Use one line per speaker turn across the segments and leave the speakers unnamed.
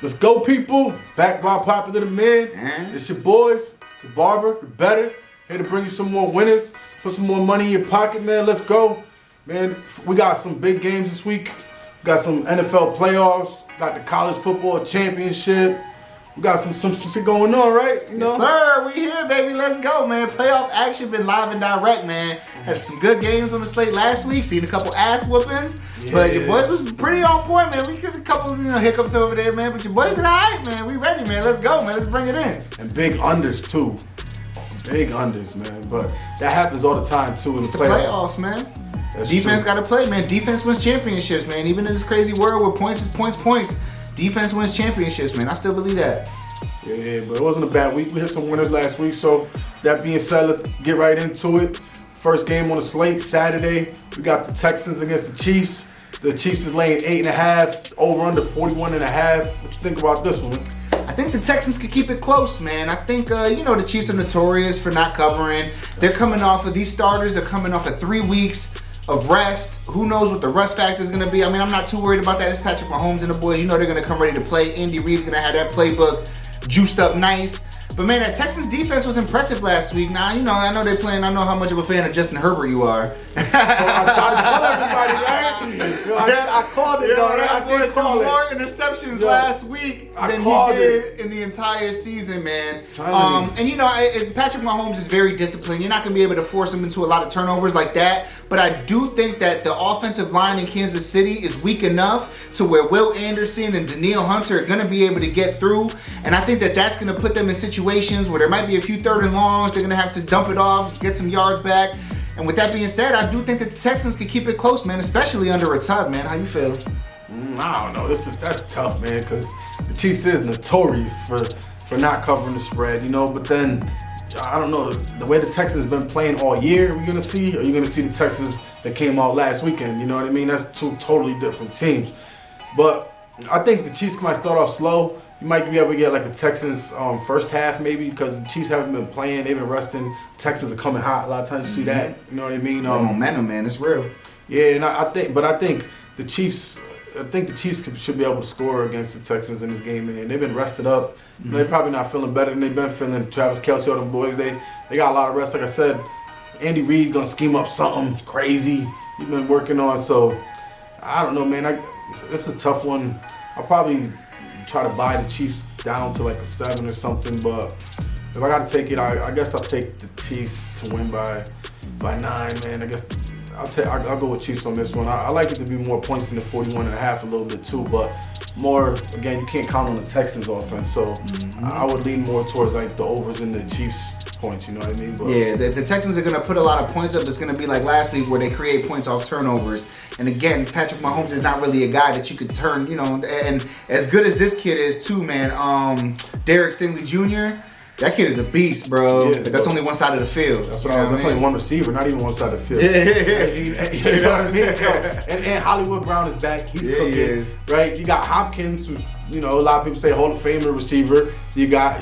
Let's go, people. Back by popular demand. It's your boys, the barber, the better. Here to bring you some more winners. Put some more money in your pocket, man. Let's go. Man, we got some big games this week. We got some NFL playoffs. Got the college football championship. We got some shit going on, right? You know?
Yes, sir. We here, baby. Let's go, man. Playoff action been live and direct, man. Had some good games on the slate last week. Seen a couple ass whoopings. Yeah. But your boys was pretty on point, man. We got a couple hiccups over there, man. But your boys did all right, man. We ready, man. Let's go, man. Let's bring it in.
And big unders, too. Big unders, man. But that happens all the time, too, in
it's
the
playoffs, man. That's defense got to play, man. Defense wins championships, man. Even in this crazy world where points is points. Defense wins championships, man. I still believe that.
Yeah, but it wasn't a bad week. We hit some winners last week. So that being said, let's get right into it. First game on the slate, Saturday. We got the Texans against the Chiefs. The Chiefs is laying 8.5, over under 41.5. What you think about this one?
I think the Texans could keep it close, man. I think, the Chiefs are notorious for not covering. They're coming off of these starters. They're coming off of 3 weeks of rest. Who knows what the rest factor is going to be? I mean, I'm not too worried about that. It's Patrick Mahomes and the boys. You know they're going to come ready to play. Andy Reid's going to have that playbook juiced up nice. But, man, that Texans defense was impressive last week. Now, I know they're playing. I know how much of a fan of Justin Herbert you are.
I'm trying to tell everybody, man. I called it, though. I did call it.
More interceptions last week than he did in the entire season, man. And Patrick Mahomes is very disciplined. You're not going to be able to force him into a lot of turnovers like that. But I do think that the offensive line in Kansas City is weak enough to where Will Anderson and Danielle Hunter are going to be able to get through. And I think that that's going to put them in situations where there might be a few third and longs. They're going to have to dump it off, get some yards back. And with that being said, I do think that the Texans can keep it close, man, especially under a tub, man. How you feel?
I don't know. That's tough, man, because the Chiefs is notorious for not covering the spread, But then, I don't know, the way the Texans been playing all year, are you going to see the Texans that came out last weekend? You know what I mean? That's two totally different teams. But I think the Chiefs might start off slow. You might be able to get like a Texans first half maybe because the Chiefs haven't been playing. They've been resting. Texans are coming hot. A lot of times you see that. You know what I mean?
Momentum, man. It's real.
Yeah, and I think the Chiefs should be able to score against the Texans in this game, man. They've been rested up. They're probably not feeling better than they've been feeling. Travis Kelce, all them boys, they got a lot of rest. Like I said, Andy Reid gonna scheme up something crazy he's been working on. So I don't know, man. This is a tough one. I'll probably try to buy the Chiefs down to like a 7 or something. But if I got to take it, I guess I'll take the Chiefs to win by 9, man. I guess I'll go with Chiefs on this one. I like it to be more points than the 41.5 a little bit too, but more, again, you can't count on the Texans offense, so I would lean more towards like the overs in the Chiefs points, you know what I mean? But
yeah, if the Texans are going to put a lot of points up, it's going to be like last week where they create points off turnovers. And again, Patrick Mahomes is not really a guy that you could turn, and as good as this kid is too, man, Derek Stingley Jr., that kid is a beast, bro. Yeah, but that's only one side of the field.
That's only one receiver, not even one side of the field. Yeah. You know what I mean? And Hollywood Brown is back. He's cooking. He is. Right? You got Hopkins, who's, a lot of people say Hall of Famer receiver. You got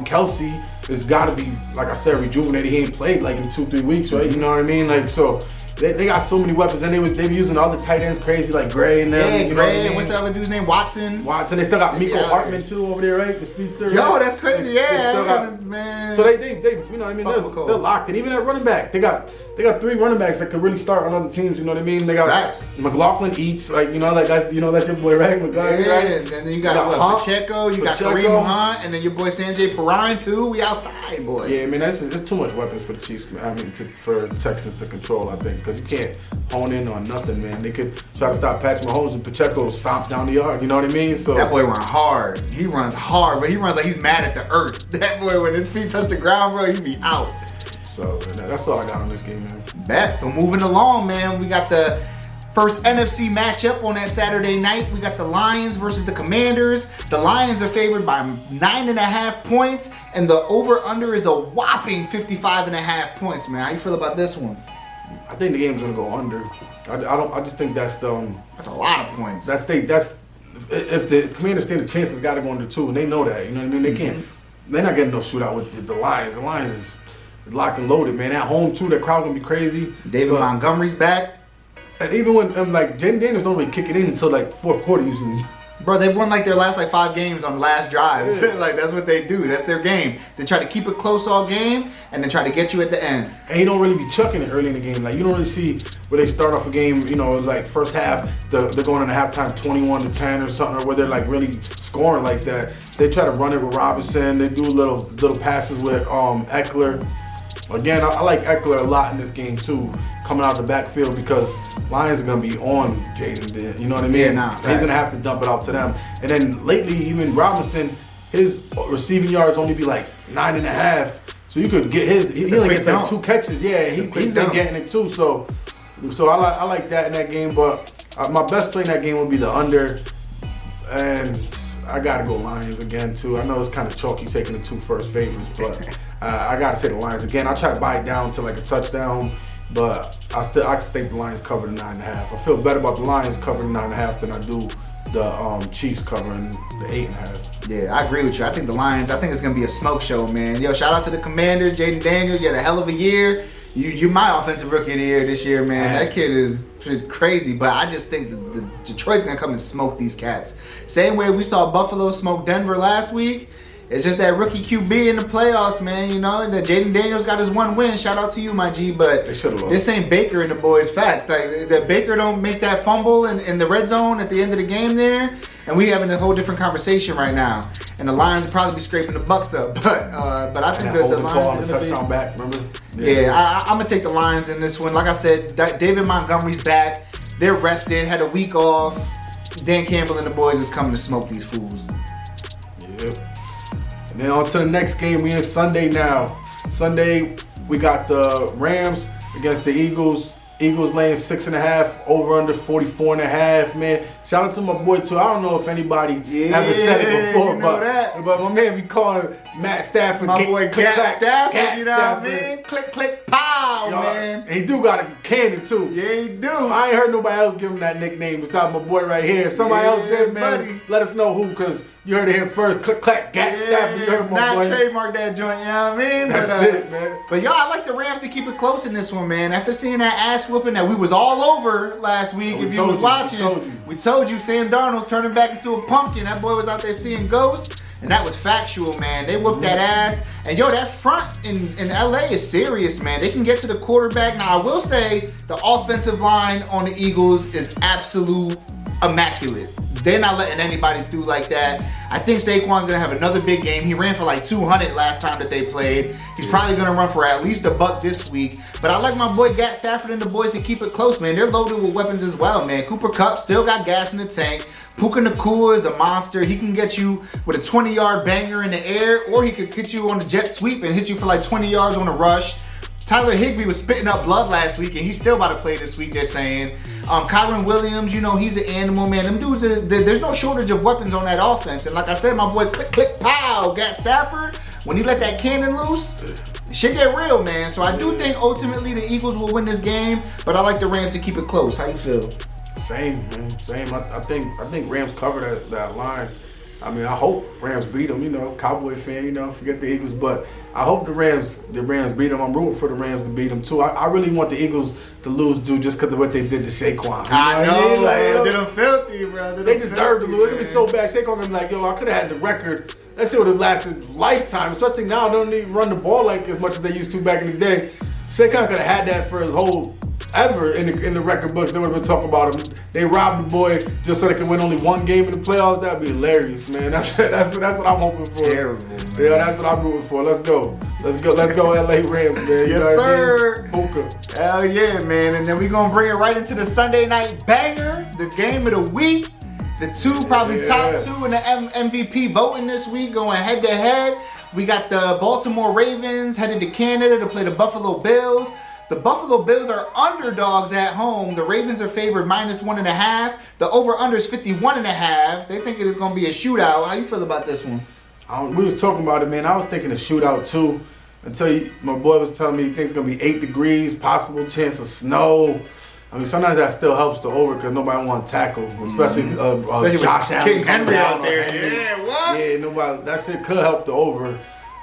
Kelce. It's got to be, like I said, rejuvenated. He ain't played like in 2-3 weeks, right? You know what I mean? Like, so they got so many weapons, and they were using all the tight ends crazy, like Gray and them.
Yeah,
you know
Gray, and what's the other dude's name? Watson.
They still got Miko Hartman too over there, right? The speedster.
Yo,
right?
That's crazy. Man.
So they you know what I mean? They're locked. And even at running back, they got 3 running backs that could really start on other teams. You know what I mean? They got McLaughlin Eats, like that's your boy, right? McLaughlin, right?
And then you got Pacheco, you got Kareem Hunt, and then your boy Sanjay Perine too. We outside, boy.
Yeah, I mean that's too much weapons for the Chiefs, man. I mean for the Texans to control, I think, because you can't hone in on nothing, man. They could try to stop Patrick Mahomes and Pacheco stomp down the yard. You know what I mean? So
that boy runs hard. He runs hard, but he runs like he's mad at the earth. That boy, when his feet touch the ground, bro, he be out.
So that's all I got on this game, man.
Bet. So moving along, man, we got the first NFC matchup on that Saturday night. We got the Lions versus the Commanders. The Lions are favored by 9.5 points, and the over/under is a whopping 55.5 points, man. How you feel about this one?
I think the game's gonna go under. I just think that's
a lot of points.
If the Commanders stand a chance, it's got to go under 2, and they know that. You know what I mean? They can't. They're not getting no shootout with the Lions. The Lions is locked and loaded, man. At home too, that crowd gonna be crazy.
David Montgomery's back.
And even when Jaden Daniels don't really kick it in until like fourth quarter usually.
Bro, they've won like their last like 5 games on the last drives. Like that's what they do. That's their game. They try to keep it close all game and then try to get you at the end.
And you don't really be chucking it early in the game. Like you don't really see where they start off a game, you know, like first half, they're going into halftime 21-10 or something, or where they're like really scoring like that. They try to run it with Robinson. They do little passes with Eckler. Again, I like Eckler a lot in this game too, coming out of the backfield because Lions are going to be on Jaden. You know what I mean?
Yeah, nah,
he's going to have to dump it out to them. And then lately, even Robinson, his receiving yards only be like 9.5. So you could get he only gets like 2 catches. Yeah, he's been getting it too. So I like that in that game. But my best play in that game would be the under. And I got to go Lions again too. I know it's kind of chalky taking the 2 first favorites, but I got to say the Lions again. I try to buy it down to like a touchdown. But I think the Lions cover the 9.5. I feel better about the Lions covering 9.5 than I do the Chiefs covering the 8.5.
Yeah, I agree with you. I think the Lions. I think it's gonna be a smoke show, man. Yo, shout out to the Commander, Jaden Daniels. You had a hell of a year. You're my offensive rookie of the year this year, man. That kid is crazy. But I just think the Detroit's gonna come and smoke these cats. Same way we saw Buffalo smoke Denver last week. It's just that rookie QB in the playoffs, man. You know, that Jaden Daniels got his 1 win. Shout out to you, my G. But this ain't Baker and the boys' facts. Like that Baker don't make that fumble in the red zone at the end of the game there, and we having a whole different conversation right now. And the Lions will probably be scraping the Bucks up. But I think that the Lions are
touchdown back. Remember?
Yeah, I'm gonna take the Lions in this one. Like I said, David Montgomery's back. They're rested. Had a week off. Dan Campbell and the boys is coming to smoke these fools.
Yep. And then on to the next game. We in Sunday now. Sunday, we got the Rams against the Eagles. Eagles laying 6.5, over under 44.5. Man, shout out to my boy too. I don't know if anybody haven't said it before, but my man be calling Matt Stafford.
My boy Gat Stafford, you know
Stafford.
what I mean? Click, click, pow, man.
And he do got a cannon too.
Yeah, he do.
I ain't heard nobody else give him that nickname besides my boy right here. If somebody else did, man,
buddy.
let us know who, because you heard it here first. Click, clack, Gat Stafford. You heard my boy.
Not trademark that joint, you know what I mean?
That's it, man.
But y'all, I like the Rams to keep it close in this one, man. After seeing that ass whooping that we was all over last week, if you was watching, we told you Sam Darnold's turning back into a pumpkin. That boy was out there seeing ghosts. And that was factual, man. They whooped that ass. And yo, that front in LA is serious, man. They can get to the quarterback. Now, I will say the offensive line on the Eagles is absolute immaculate. They're not letting anybody through like that. I think Saquon's gonna have another big game. He ran for like 200 last time that they played. He's probably gonna run for at least $1 this week. But I like my boy Gat Stafford and the boys to keep it close, man. They're loaded with weapons as well, man. Cooper Kupp still got gas in the tank. Puka Nacua is a monster. He can get you with a 20-yard banger in the air, or he could get you on the jet sweep and hit you for like 20 yards on a rush. Tyler Higbee was spitting up blood last week, and he's still about to play this week, they're saying. Kyron Williams, you know, he's an animal, man. Them dudes, there's no shortage of weapons on that offense. And like I said, my boy, click, click, pow, Gat Stafford, when he let that cannon loose, shit get real, man. So I do think ultimately the Eagles will win this game, but I like the Rams to keep it close. How you feel?
Same, man. Same. I think Rams cover that line. I mean, I hope Rams beat them. You know, Cowboy fan. You know, forget the Eagles, but I hope the Rams beat them. I'm rooting for the Rams to beat them too. I really want the Eagles to lose, dude, just because of what they did to Saquon.
I know, like, they done filthy, bro.
They deserve to lose. It'd be so bad. Saquon would be like, yo, I could have had the record. That shit would have lasted a lifetime. Especially now, they don't even run the ball like as much as they used to back in the day. Saquon could have had that for his whole ever in the record books. They would have been talking about him. They robbed the boy just so they can win only 1 game in the playoffs. That'd be hilarious, man. That's what I'm hoping for.
Terrible, man.
Yeah, that's what I'm rooting for. Let's go, LA Rams, man. You
yes, sir.
Puka.
Hell yeah, man. And then we gonna bring it right into the Sunday night banger, the game of the week. The two probably top 2 in the MVP voting this week, going head to head. We got the Baltimore Ravens headed to Canada to play the Buffalo Bills. The Buffalo Bills are underdogs at home. The Ravens are favored -1.5. The over-under is 51.5. They think it is going to be a shootout. How you feel about this one?
We was talking about it, man. I was thinking a shootout too. Until my boy was telling me he thinks it's going to be 8 degrees, possible chance of snow. I mean, sometimes that still helps the over because nobody want to tackle, especially Josh Allen.
King Henry out there. Yeah, what?
Yeah, nobody. That shit could help the over.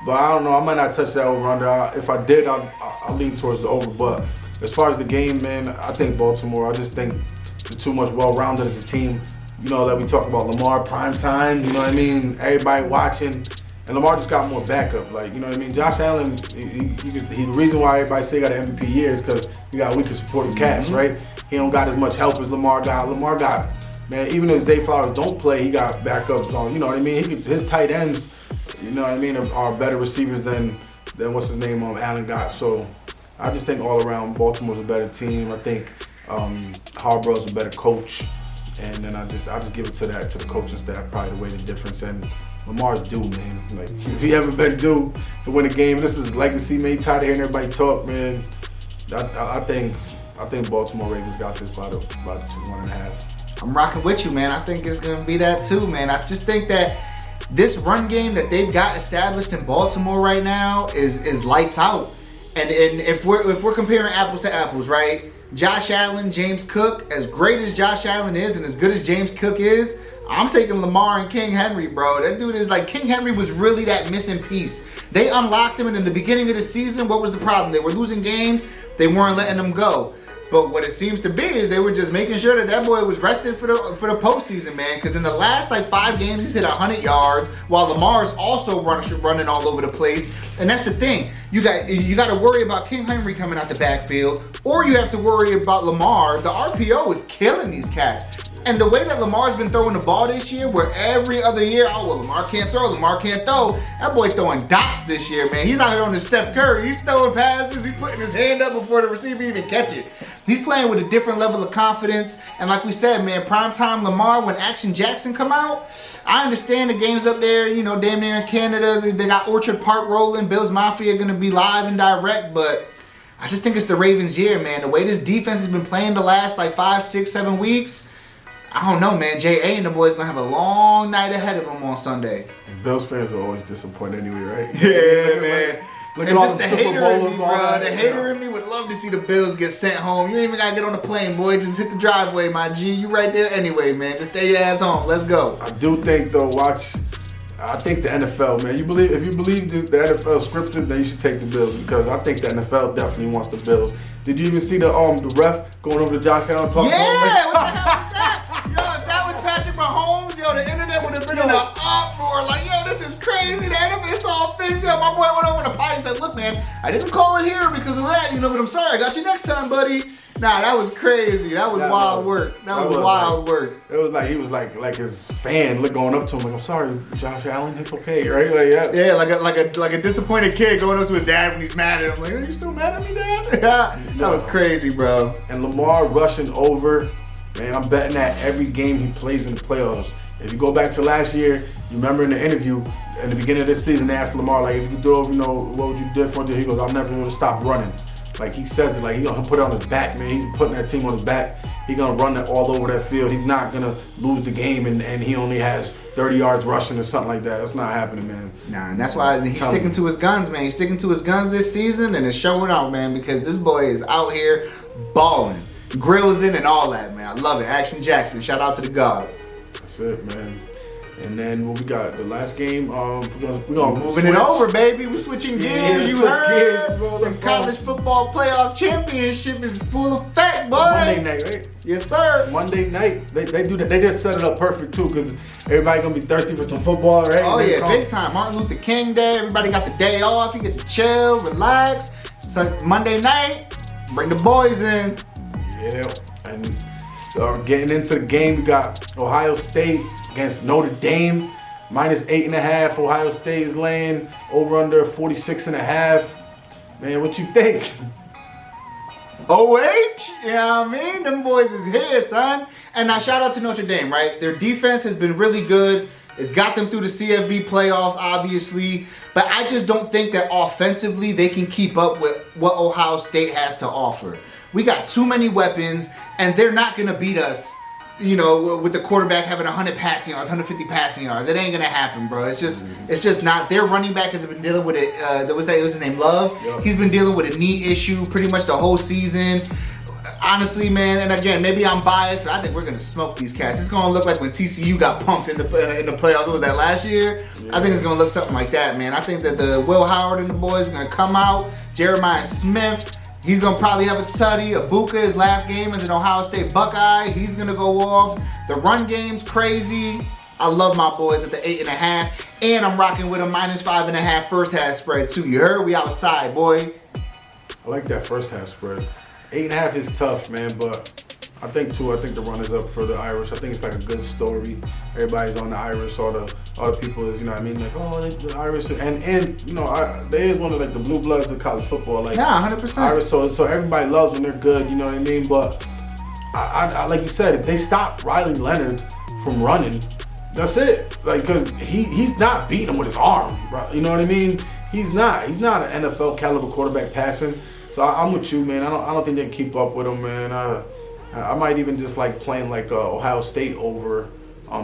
But I don't know. I might not touch that over-under. If I did, I'll lean towards the over. But as far as the game, man, I think Baltimore. I just think they're too much well-rounded as a team. you know, that we talk about Lamar prime time, you know what I mean? Everybody watching. And Lamar just got more backup. Like, you know what I mean? Josh Allen, the reason why everybody say he got an MVP year is because he got a weaker supporting cast, right? He don't got as much help as Lamar got. Lamar got, man, even if Zay Flowers don't play, he got backups on, you know what I mean? His tight ends, you know what I mean, are better receivers than what's his name, Allen got. So I just think all around Baltimore's a better team. I think Harbaugh's a better coach. And then I just give it to the coaching staff, probably the way the difference. And Lamar's due, man. Like, if he ever been due to win a game, this is his legacy, man. He tired of hearing everybody talk, man. I think Baltimore Ravens got this by the 1.5.
I'm rocking with you, man. I think it's gonna be that too, man. I just think that this run game that they've got established in Baltimore right now is lights out. And if we're comparing apples to apples, right? Josh Allen, James Cook, as great as Josh Allen is and as good as James Cook is, I'm taking Lamar and King Henry, bro. That dude is like, King Henry was really that missing piece. They unlocked him, and in the beginning of the season, what was the problem? They were losing games. They weren't letting them go. But what it seems to be is they were just making sure that boy was rested for the postseason, man. Because in the last 5 games, he's hit 100 yards, while Lamar's also running all over the place. And that's the thing. You got to worry about King Henry coming out the backfield, or you have to worry about Lamar. The RPO is killing these cats. And the way that Lamar's been throwing the ball this year, where every other year, Lamar can't throw, that boy throwing dots this year, man. He's out here on the Steph Curry. He's throwing passes. He's putting his hand up before the receiver even catch it. He's playing with a different level of confidence. And like we said, man, primetime Lamar, when Action Jackson come out, I understand the game's up there, you know, damn near in Canada. They got Orchard Park rolling. Bills Mafia going to be live and direct, but I just think it's the Ravens' year, man. The way this defense has been playing the last 5, 6, 7 weeks, I don't know, man. J.A. and the boys going to have a long night ahead of them on Sunday.
And Bills fans are always disappointed anyway, right?
Yeah, man.
Look
And
at
just the hater in me, bro. The hater in me would love to see the Bills get sent home. You ain't even got to get on the plane, boy. Just hit the driveway, my G. You right there anyway, man. Just stay your ass home. Let's go.
I do think, though, I think the NFL, man. If you believe the NFL scripted, then you should take the Bills, because I think the NFL definitely wants the Bills. Did you even see the ref going over to Josh Allen talking?
Yeah, what the hell was that? Yo, if that was Patrick Mahomes, the internet would have been in an uproar. Like, yo, this is crazy. The NFL is all fixed. Yo, my boy went over to Pie and said, look, man, I didn't call it here because of that, but I'm sorry. I got you next time, buddy. Nah, that was crazy. That was wild work. That was wild work.
It was like he was like his fan going up to him like, I'm sorry, Josh Allen, it's okay, right? Like,
yeah, like a disappointed kid going up to his dad when he's mad at him. Like, are you still mad at me, Dad? That was crazy, bro.
And Lamar rushing over, man, I'm betting that every game he plays in the playoffs. If you go back to last year, you remember in the interview in the beginning of this season, they asked Lamar, like, if you throw, what would you do for it? He goes, I'm never going to stop running. Like, he says it, like, he's going to put it on his back, man. He's putting that team on his back. He's going to run that all over that field. He's not going to lose the game, and he only has 30 yards rushing or something like that. That's not happening, man.
Nah, and that's why he's sticking to his guns, man. He's sticking to his guns this season, and it's showing out, man, because this boy is out here balling. Grills in and all that, man. I love it. Action Jackson. Shout out to the God.
That's it, man. And then what we got? The last game, we're gonna
moving it over, baby. We're switching gears.
Yeah,
you heard? The college football playoff championship is full effect, boy.
Monday night, right?
Yes, sir.
Monday night. They do that. They just set it up perfect too, because everybody gonna be thirsty for some football, right?
Oh yeah, big time. Martin Luther King Day. Everybody got the day off. You get to chill, relax. So Monday night, bring the boys in.
Yeah, and getting into the game, we got Ohio State against Notre Dame, -8.5. Ohio State is laying over under 46.5. Man, what you think?
OH, you know what I mean? Them boys is here, son. And now shout out to Notre Dame, right? Their defense has been really good. It's got them through the CFB playoffs, obviously. But I just don't think that offensively they can keep up with what Ohio State has to offer. We got too many weapons, and they're not going to beat us, with the quarterback having 100 passing yards, 150 passing yards. It ain't going to happen, bro. It's just not. Their running back has been dealing with it. It was his name, Love. Yep. He's been dealing with a knee issue pretty much the whole season. Honestly, man, and again, maybe I'm biased, but I think we're going to smoke these cats. It's going to look like when TCU got pumped in the playoffs. What was that, last year? Yeah. I think it's going to look something like that, man. I think that the Will Howard and the boys are going to come out. Jeremiah Smith. He's going to probably have a tutty. Ibuka, his last game as an Ohio State Buckeye. He's going to go off. The run game's crazy. I love my boys at the 8.5. And I'm rocking with a -5.5 first half spread too. You heard? We outside, boy.
I like that first half spread. 8.5 is tough, man, but I think the run is up for the Irish. I think it's like a good story. Everybody's on the Irish. All the people is, you know what I mean? Like, oh, the Irish. And you know, they is one of like the blue bloods of college football. Like,
yeah, 100%.
Irish, so everybody loves when they're good, you know what I mean? But I like you said, if they stop Riley Leonard from running, that's it. Like, cause he's not beating him with his arm, bro. You know what I mean? He's not an NFL caliber quarterback passing. So I'm with you, man. I don't think they can keep up with him, man. I might even just like playing like Ohio State over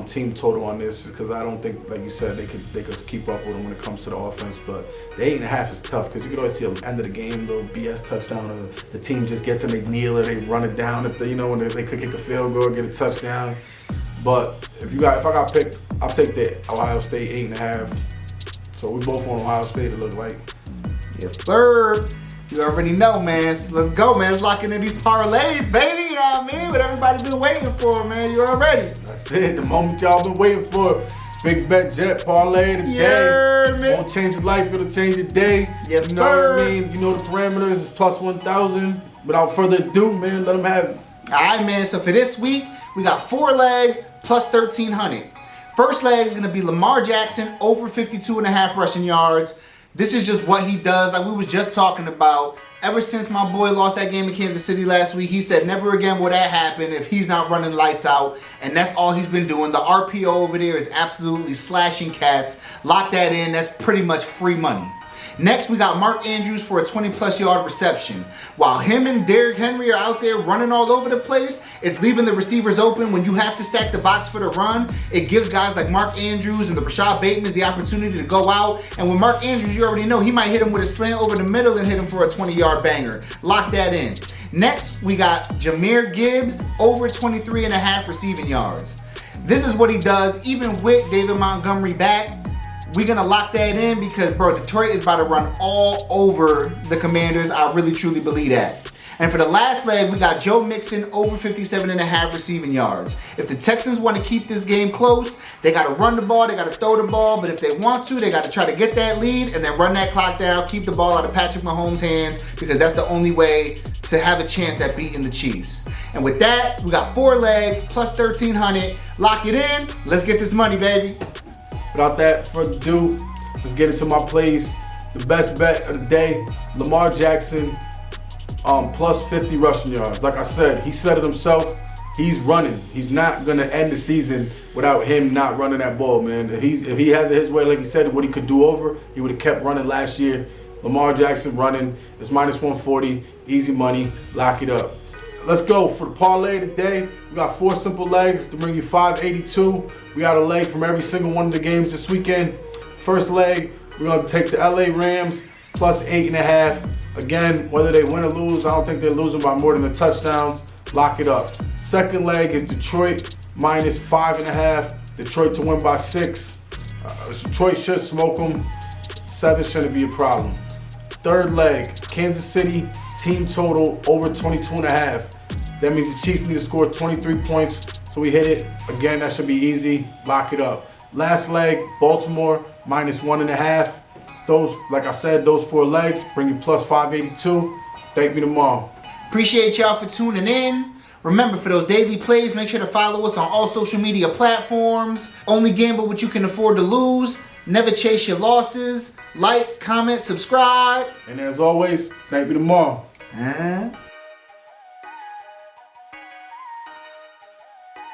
team total on this, because I don't think, like you said, they could keep up with them when it comes to the offense. But the 8.5 is tough, because you could always see at the end of the game, little BS touchdown, or the team just gets and they kneel or they run it down at the, you know, when they could kick a field goal or get a touchdown. But if I got picked, I'll take the Ohio State 8.5. So we both want Ohio State to look like.
Yes, sir. You already know, man. So let's go, man. Let's lock into these parlays, baby. You know what I mean? What everybody's been waiting for, man. You already.
That's it. The moment y'all been waiting for. Big bet jet parlay today.
Yeah,
won't change your life, it'll change your day.
Yes,
you know
sir.
what I mean? You know the parameters is plus 1,000. Without further ado, man, let them have it.
All right, man. So for this week, we got 4 legs plus 1,300. First leg is going to be Lamar Jackson over 52.5 rushing yards. This is just what he does. Like we was just talking about. Ever since my boy lost that game in Kansas City last week, he said never again will that happen if he's not running lights out. And that's all he's been doing. The RPO over there is absolutely slashing cats. Lock that in. That's pretty much free money. Next, we got Mark Andrews for a 20-plus yard reception. While him and Derrick Henry are out there running all over the place, it's leaving the receivers open when you have to stack the box for the run. It gives guys like Mark Andrews and the Rashad Batemans the opportunity to go out. And with Mark Andrews, you already know he might hit him with a slant over the middle and hit him for a 20-yard banger. Lock that in. Next, we got Jahmyr Gibbs over 23.5 receiving yards. This is what he does even with David Montgomery back. We're going to lock that in because, bro, Detroit is about to run all over the Commanders. I really, truly believe that. And for the last leg, we got Joe Mixon over 57.5 receiving yards. If the Texans want to keep this game close, they got to run the ball, they got to throw the ball. But if they want to, they got to try to get that lead and then run that clock down, keep the ball out of Patrick Mahomes' hands, because that's the only way to have a chance at beating the Chiefs. And with that, we got 4 legs plus 1,300. Lock it in. Let's get this money, baby.
Without that further ado, let's get into my plays. The best bet of the day, Lamar Jackson, plus 50 rushing yards. Like I said, he said it himself. He's running. He's not gonna end the season without him not running that ball, man. If he has it his way, like he said, what he could do over, he would have kept running last year. Lamar Jackson running. It's minus 140. Easy money. Lock it up. Let's go for the parlay today. We got 4 simple legs to bring you 582. We got a leg from every single one of the games this weekend. First leg, we're going to take the LA Rams plus 8.5. Again, whether they win or lose, I don't think they're losing by more than the touchdowns. Lock it up. Second leg is Detroit minus 5.5. Detroit to win by 6. Detroit should smoke them. 7 shouldn't be a problem. Third leg, Kansas City team total over 22.5. That means the Chiefs need to score 23 points. So we hit it. Again, that should be easy. Lock it up. Last leg, Baltimore minus 1.5. Those, like I said, those 4 legs bring you plus 582. Thank me tomorrow.
Appreciate y'all for tuning in. Remember, for those daily plays, make sure to follow us on all social media platforms. Only gamble what you can afford to lose. Never chase your losses. Like, comment, subscribe.
And as always, thank me tomorrow.